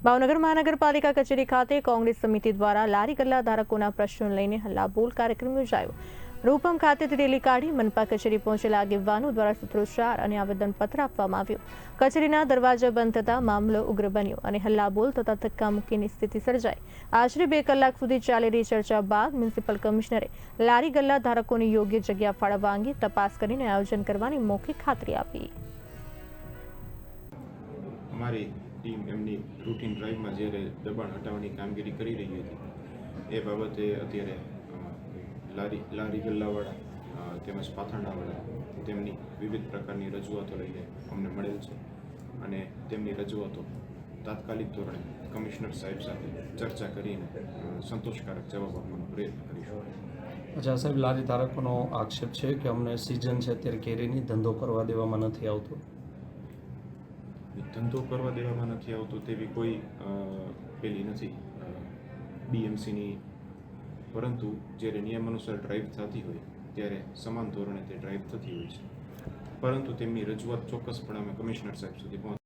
ભાવનગર મહાનગરપાલિકા કચેરી ખાતે કોંગ્રેસ સમિતિ દ્વારા લારી ગલ્લા ધારકોના પ્રશ્નો લઈને હલ્લાબોલ કાર્યક્રમ યોજાયો। રૂપમ ખાતેથી રેલી કાઢી મનપા કચેરી પહોંચેલા આગેવાનો દ્વારા સૂત્રોચ્ચાર અને આવેદનપત્ર આપવામાં આવ્યું। કચેરીના દરવાજા બંધ થતા મામલો ઉગ્ર બન્યો અને હલ્લાબોલ થતા ધક્કામુક્કીની સ્થિતિ સર્જાઈ। આશરે 2 કલાક સુધી ચાલેલી ચર્ચા બાદ મ્યુનિસિપલ કમિશનરે લારી ગલ્લા ધારકોની યોગ્ય જગ્યા ફાળવવા અંગે તપાસ કરીને આયોજન કરવાની મૌખિક ખાતરી આપી। અમારી ટીમ એમની રૂટીન ડ્રાઈવમાં જ્યારે દબાણ હટાવવાની કામગીરી કરી રહી હતી એ બાબતે અત્યારે લારી ગલ્લાવાળા તેમજ પાથરણાવાળા તેમની વિવિધ પ્રકારની રજૂઆતો લઈને અમને મળેલ છે અને તેમની રજૂઆતો તાત્કાલિક ધોરણે કમિશનર સાહેબ સાથે ચર્ચા કરીને સંતોષકારક જવાબ આપવાનો પ્રયત્ન કરીશું। અચ્છા સાહેબ, લારી ધારકોનો આક્ષેપ છે કે અમને સિઝન છે અત્યારે કેરીની ધંધો કરવા દેવામાં નથી આવતો। ધંધો કરવા દેવામાં નથી આવતો તેવી કોઈ પેલી નથી બીએમસીની, પરંતુ જ્યારે નિયમ અનુસાર ડ્રાઈવ થતી હોય ત્યારે સમાન ધોરણે તે ડ્રાઈવ થતી હોય છે, પરંતુ તેમની રજૂઆત ચોક્કસપણે અમે કમિશનર સાહેબ સુધી પહોંચ